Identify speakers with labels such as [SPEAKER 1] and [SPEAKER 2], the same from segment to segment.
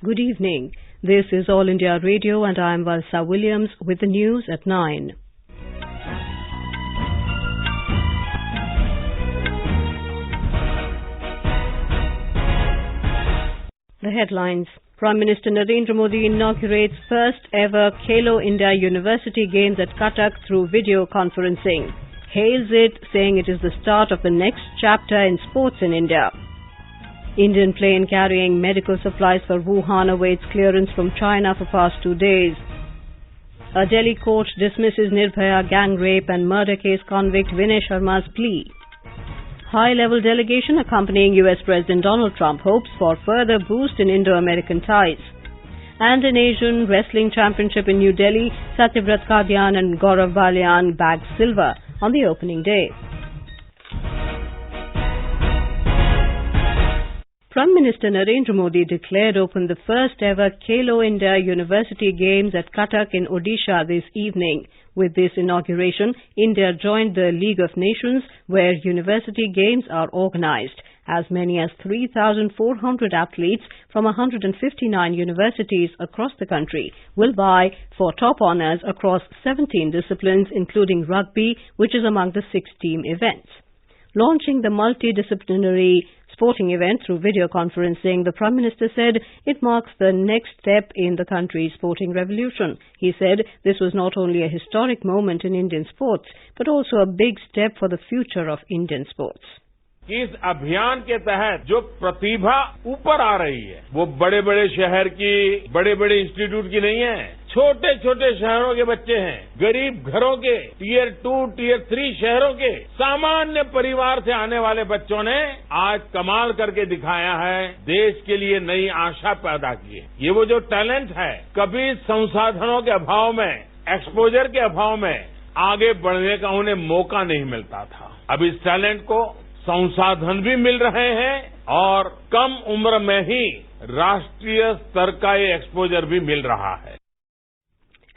[SPEAKER 1] Good evening. This is All India Radio and I am Valsa Williams with the news at 9. The headlines. Prime Minister Narendra Modi inaugurates first ever Khelo India University Games at Cuttack through video conferencing. Hails it, saying it is the start of the next chapter in sports in India. Indian plane carrying medical supplies for Wuhan awaits clearance from China for past 2 days. A Delhi court dismisses Nirbhaya gang rape and murder case convict Vinay Sharma's plea. High-level delegation accompanying US President Donald Trump hopes for further boost in Indo-American ties. And an Asian Wrestling Championship in New Delhi, Satyabrat Kadyan and Gaurav Baliyan bagged silver on the opening day. Prime Minister Narendra Modi declared open the first ever Khelo India University Games at Cuttack in Odisha this evening. With this inauguration, India joined the League of Nations where university games are organized. As many as 3,400 athletes from 159 universities across the country will vie for top honors across 17 disciplines including rugby, which is among the 6-team events. Launching the multidisciplinary sporting event through video conferencing, the Prime Minister said it marks the next step in the country's sporting revolution. He said this was not only a historic moment in Indian sports, but also a big step for the future of Indian sports.
[SPEAKER 2] इस अभियान के तहत जो प्रतिभा ऊपर आ रही है वो बड़े बड़े शहर की बड़े बड़े इंस्टीट्यूट की नहीं है, छोटे छोटे शहरों के बच्चे हैं, गरीब घरों के टियर 2 टियर 3 शहरों के सामान्य परिवार से आने वाले बच्चों ने आज कमाल करके दिखाया है, देश के लिए नई आशा पैदा की है। ये वो जो टैलेंट है कभी संसाधनों के अभाव में, एक्सपोजर के अभाव में आगे बढ़ने का उन्हें मौका नहीं मिलता था। अब इस टैलेंट को संसाधन भी मिल रहे हैं और कम उम्र में ही राष्ट्रीय स्तर का ये एक्सपोजर भी मिल रहा है।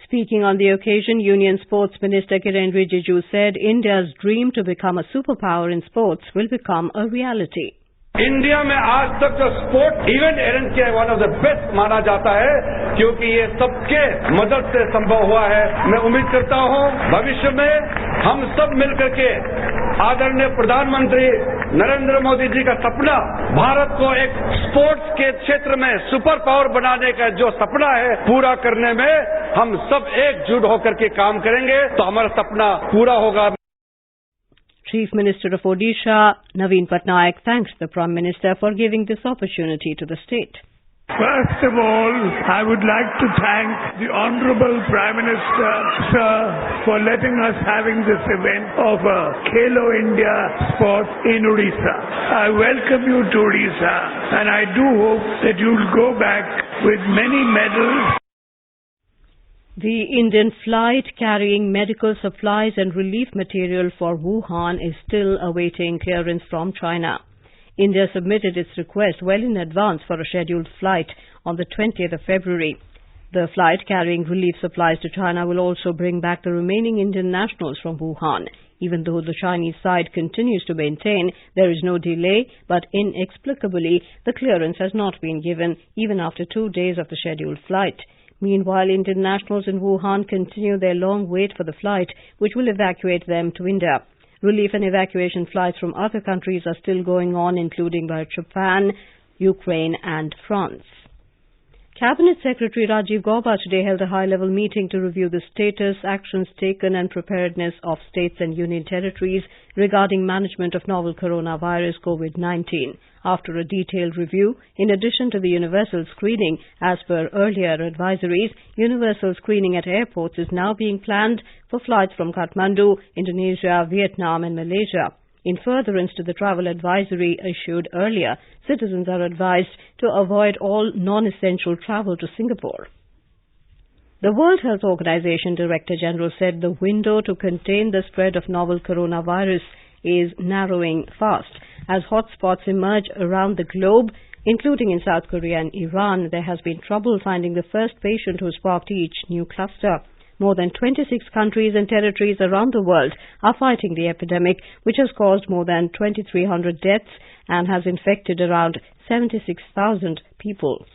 [SPEAKER 1] Speaking on the occasion, Union Sports Minister Kiren Rijiju said India's dream to become a superpower in sports will become a reality.
[SPEAKER 3] India में आज तक जो स्पोर्ट इवेंट अरेंज किया है वन ऑफ द बेस्ट माना जाता है क्योंकि ये सबके मदद से संभव हुआ है। मैं उम्मीद करता हूं भविष्य में हम सब मिलकर के आदरणीय प्रधानमंत्री नरेंद्र मोदी जी का सपना भारत को एक स्पोर्ट्स के क्षेत्र में सुपर पावर बनाने का जो सपना है पूरा करने में हम सब एकजुट होकर के काम करेंगे तो हमारा सपना पूरा होगा।
[SPEAKER 1] Chief Minister of Odisha, Naveen Patnaik, thanks the Prime Minister for giving this opportunity to the state.
[SPEAKER 4] First of all, I would like to thank the Honorable Prime Minister, sir, for letting us having this event of Khelo India Sports in Odisha. I welcome you to Odisha and I do hope that you will go back with many medals.
[SPEAKER 1] The Indian flight carrying medical supplies and relief material for Wuhan is still awaiting clearance from China. India submitted its request well in advance for a scheduled flight on the 20th of February. The flight carrying relief supplies to China will also bring back the remaining Indian nationals from Wuhan. Even though the Chinese side continues to maintain there is no delay, but inexplicably the clearance has not been given even after 2 days of the scheduled flight. Meanwhile, Indian nationals in Wuhan continue their long wait for the flight, which will evacuate them to India. Relief and evacuation flights from other countries are still going on, including by Japan, Ukraine and France. Cabinet Secretary Rajiv Gauba today held a high-level meeting to review the status, actions taken and preparedness of states and union territories regarding management of novel coronavirus COVID-19. After a detailed review, in addition to the universal screening, as per earlier advisories, universal screening at airports is now being planned for flights from Kathmandu, Indonesia, Vietnam and Malaysia. In furtherance to the travel advisory issued earlier, citizens are advised to avoid all non-essential travel to Singapore. The World Health Organization Director General said the window to contain the spread of novel coronavirus is narrowing fast. As hotspots emerge around the globe, including in South Korea and Iran, there has been trouble finding the first patient who sparked each new cluster. More than 26 countries and territories around the world are fighting the epidemic, which has caused more than 2,300 deaths and has infected around 76,000 people.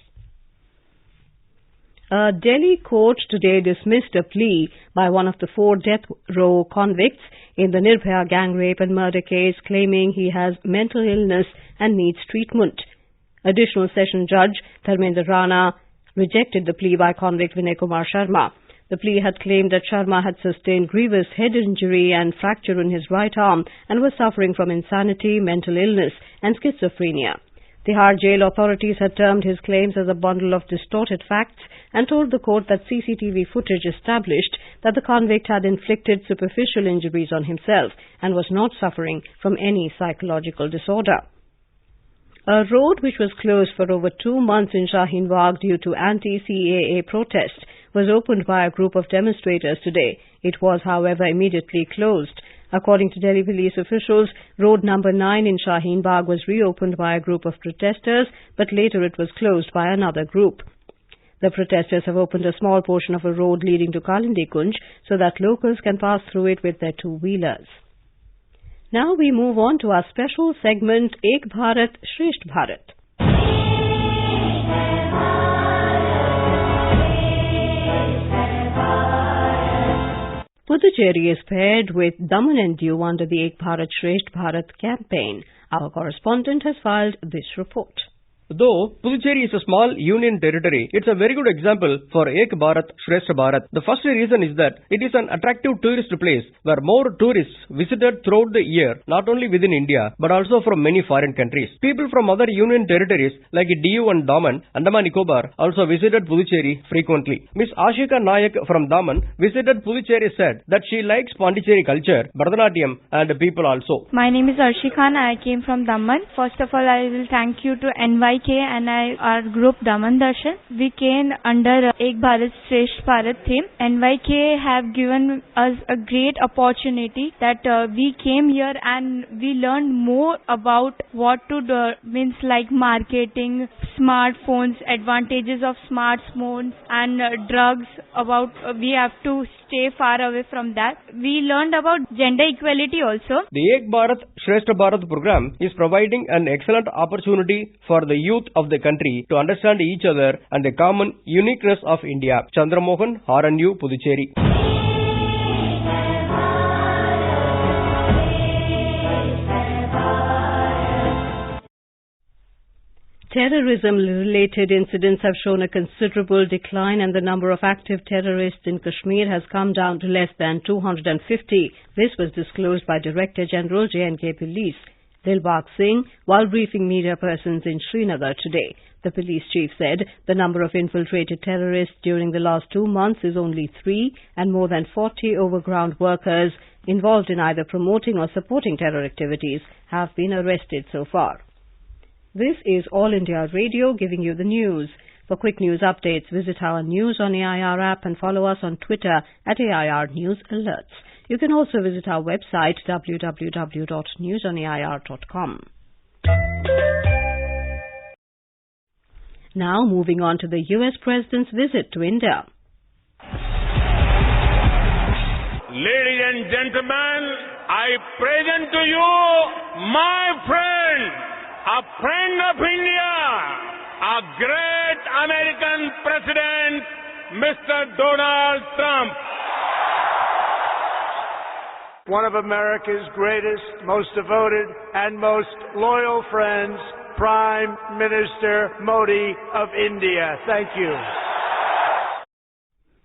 [SPEAKER 1] A Delhi court today dismissed a plea by one of the 4 death row convicts in the Nirbhaya gang rape and murder case, claiming he has mental illness and needs treatment. Additional Session Judge Dharmendra Rana rejected the plea by convict Vinay Sharma. The plea had claimed that Sharma had sustained grievous head injury and fracture in his right arm and was suffering from insanity, mental illness and schizophrenia. Tihar jail authorities had termed his claims as a bundle of distorted facts and told the court that CCTV footage established that the convict had inflicted superficial injuries on himself and was not suffering from any psychological disorder. A road which was closed for over 2 months in Shaheen Bagh due to anti-CAA protests was opened by a group of demonstrators today. It was, however, immediately closed. According to Delhi police officials, road number 9 in Shaheen Bagh was reopened by a group of protesters, but later it was closed by another group. The protesters have opened a small portion of a road leading to Kalindi Kunj so that locals can pass through it with their two-wheelers. Now we move on to our special segment, Ek Bharat, Shresht Bharat. Puducherry is paired with Daman and Diu under the Ek Bharat, Shresht Bharat campaign. Our correspondent has filed this report.
[SPEAKER 5] Though Puducherry is a small union territory, it's a very good example for Ek Bharat, Shresth Bharat. The first reason is that it is an attractive tourist place where more tourists visited throughout the year, not only within India, but also from many foreign countries. People from other union territories like Diu and Daman, Andaman Nicobar, also visited Puducherry frequently. Miss Ashika Nayak from Daman visited Puducherry, said that she likes Pondicherry culture, Bharatanatyam and people also.
[SPEAKER 6] My name is Arshika and I came from Daman. First of all, I will thank you to NYK and our group Daman Darshan. We came under Ek Bharat Shresht Bharat theme. NYK have given us a great opportunity that we came here and we learned more about what to do, means like marketing, smartphones, advantages of smartphones and drugs. About we have to stay far away from that. We learned about gender equality also.
[SPEAKER 5] The Ek Bharat Shresth Bharat program is providing an excellent opportunity for the youth of the country to understand each other and the common uniqueness of India. Chandramohan, RNU, Puducherry.
[SPEAKER 1] Terrorism-related incidents have shown a considerable decline and the number of active terrorists in Kashmir has come down to less than 250. This was disclosed by Director General J&K Police, Dilbagh Singh, while briefing media persons in Srinagar today. The police chief said the number of infiltrated terrorists during the last 2 months is only 3 and more than 40 overground workers involved in either promoting or supporting terror activities have been arrested so far. This is All India Radio giving you the news. For quick news updates, visit our News on AIR app and follow us on Twitter at AIR News Alerts. You can also visit our website www.newsonair.com. Now moving on to the US President's visit to India.
[SPEAKER 2] Ladies and gentlemen, I present to you my friend, a friend of India, a great American President, Mr. Donald Trump.
[SPEAKER 7] One of America's greatest, most devoted, and most loyal friends, Prime Minister Modi of India. Thank you.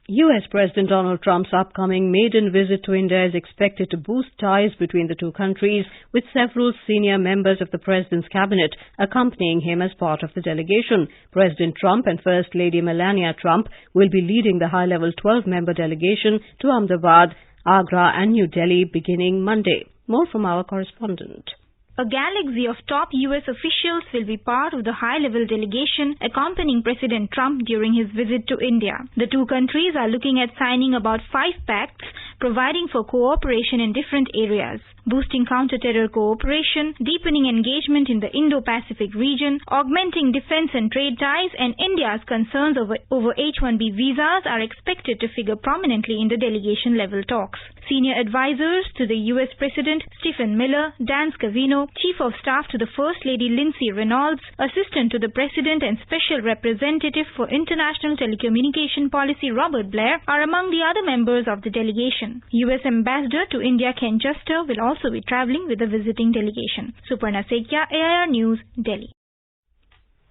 [SPEAKER 1] U.S. President Donald Trump's upcoming maiden visit to India is expected to boost ties between the two countries, with several senior members of the President's cabinet accompanying him as part of the delegation. President Trump and First Lady Melania Trump will be leading the high-level 12-member delegation to Ahmedabad, Agra and New Delhi beginning Monday. More from our correspondent.
[SPEAKER 8] A galaxy of top U.S. officials will be part of the high-level delegation accompanying President Trump during his visit to India. The two countries are looking at signing about 5 pacts providing for cooperation in different areas, boosting counter-terror cooperation, deepening engagement in the Indo-Pacific region, augmenting defense and trade ties, and India's concerns over H-1B visas are expected to figure prominently in the delegation-level talks. Senior advisors to the U.S. President Stephen Miller, Dan Scavino, Chief of Staff to the First Lady Lindsay Reynolds, Assistant to the President and Special Representative for International Telecommunication Policy Robert Blair are among the other members of the delegation. U.S. Ambassador to India Ken Juster will also be travelling with the visiting delegation. Suparna Sekia, AIR News, Delhi.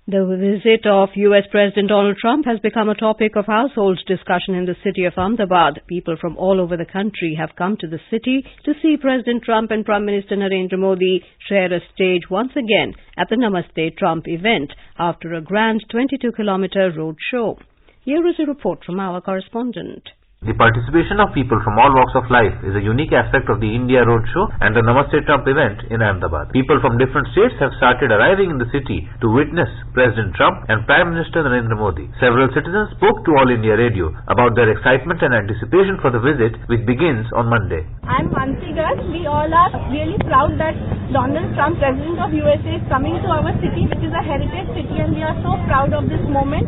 [SPEAKER 1] The visit of U.S. President Donald Trump has become a topic of household discussion in the city of Ahmedabad. People from all over the country have come to the city to see President Trump and Prime Minister Narendra Modi share a stage once again at the Namaste Trump event after a grand 22-kilometer road show. Here is a report from our correspondent.
[SPEAKER 9] The participation of people from all walks of life is a unique aspect of the India Roadshow and the Namaste Trump event in Ahmedabad. People from different states have started arriving in the city to witness President Trump and Prime Minister Narendra Modi. Several citizens spoke to All India Radio about their excitement and anticipation for the visit, which begins on Monday.
[SPEAKER 10] I'm Hansi Garg. We all are really proud that Donald Trump, President of USA, is coming to our city, which is a heritage city, and we are so proud of this moment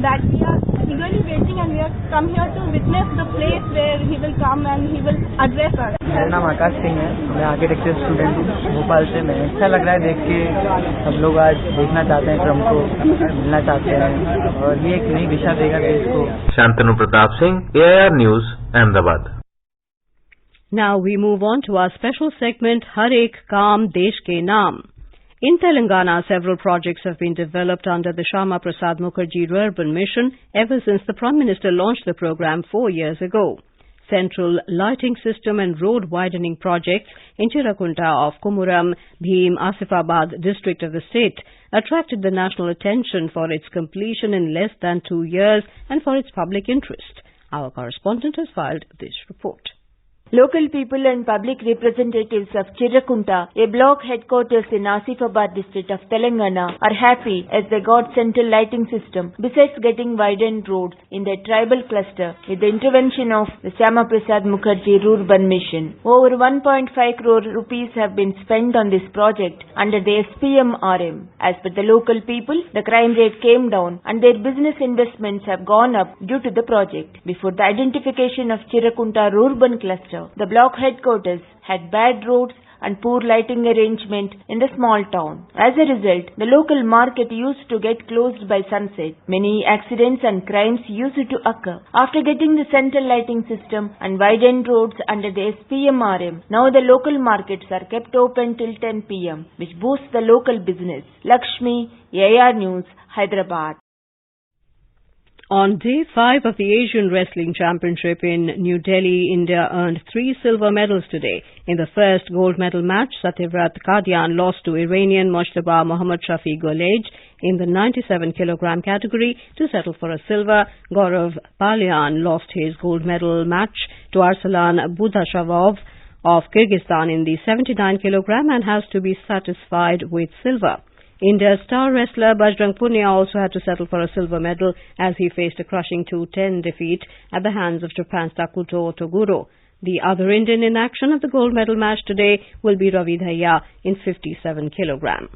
[SPEAKER 10] that we are eagerly waiting, and we have come here to witness the place where he will come and he will address us.
[SPEAKER 11] मेरा नाम आकाश सिंह है, मैं architecture student हूँ भोपाल से। मैं अच्छा लग रहा है देख के, सब लोग आज देखना चाहते हैं ट्रम्प को, मिलना चाहते हैं और ये एक नई दिशा देगा देश को।
[SPEAKER 9] Shantanu Pratap Singh, AIR News, Ahmedabad.
[SPEAKER 1] Now we move on to our special segment, Har Ek Kaam Desh Ke Naam. In Telangana, several projects have been developed under the Shyama Prasad Mukherjee Urban Mission ever since the Prime Minister launched the program 4 years ago. Central lighting system and road widening projects in Chirakunta of Kumuram, Bhim, Asifabad district of the state attracted the national attention for its completion in less than 2 years and for its public interest. Our correspondent has filed this report.
[SPEAKER 12] Local people and public representatives of Chirakunta, a block headquarters in Asifabad district of Telangana, are happy as they got central lighting system besides getting widened roads in their tribal cluster with the intervention of the Shyama Prasad Mukherjee Urban Mission. Over 1.5 crore rupees have been spent on this project under the SPM-RM. As per the local people, the crime rate came down and their business investments have gone up due to the project. Before the identification of Chirakunta Urban Cluster, the block headquarters had bad roads and poor lighting arrangement in the small town. As a result, the local market used to get closed by sunset. Many accidents and crimes used to occur. After getting the central lighting system and widened roads under the SPM-RM, now the local markets are kept open till 10 p.m., which boosts the local business. Lakshmi, AIR News, Hyderabad.
[SPEAKER 1] On Day 5 of the Asian Wrestling Championship in New Delhi, India earned 3 silver medals today. In the first gold medal match, Satyabrat Kadyan lost to Iranian Mojtaba Mohammad Shafi Golej in the 97-kilogram category to settle for a silver. Gaurav Baliyan lost his gold medal match to Arsalan Budashavov of Kyrgyzstan in the 79-kilogram and has to be satisfied with silver. India's star wrestler Bajrang Punia also had to settle for a silver medal as he faced a crushing 2-10 defeat at the hands of Japan's Takuto Otoguro. The other Indian in action at the gold medal match today will be Ravi Dhaya in 57 kilogram.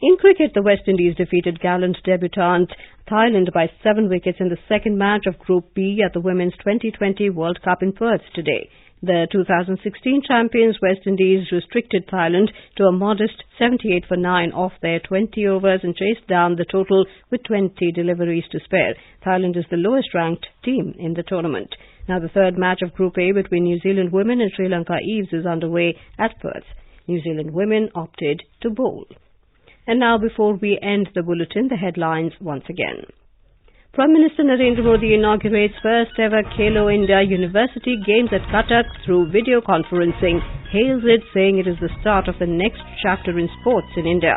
[SPEAKER 1] In cricket, the West Indies defeated gallant debutant Thailand by 7 wickets in the second match of Group B at the Women's 2020 World Cup in Perth today. The 2016 champions West Indies restricted Thailand to a modest 78 for 9 off their 20 overs and chased down the total with 20 deliveries to spare. Thailand is the lowest ranked team in the tournament. Now the third match of Group A between New Zealand women and Sri Lanka Eves is underway at Perth. New Zealand women opted to bowl. And now before we end the bulletin, the headlines once again. Prime Minister Narendra Modi inaugurates first ever Khelo India University Games at Cuttack through video conferencing, hails it saying it is the start of the next chapter in sports in India.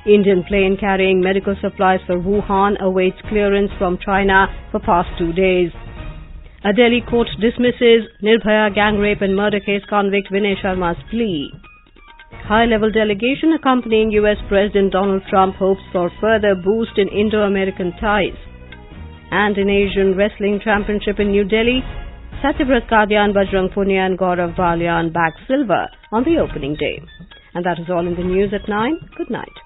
[SPEAKER 1] Indian plane carrying medical supplies for Wuhan awaits clearance from China for past 2 days. A Delhi court dismisses Nirbhaya gang rape and murder case convict Vinay Sharma's plea. High-level delegation accompanying U.S. President Donald Trump hopes for further boost in Indo-American ties. And in Asian Wrestling Championship in New Delhi, Satyabrat, Kadyan, Bajrang Punia and Gaurav Baliyan bagged silver on the opening day. And that is all in the news at 9. Good night.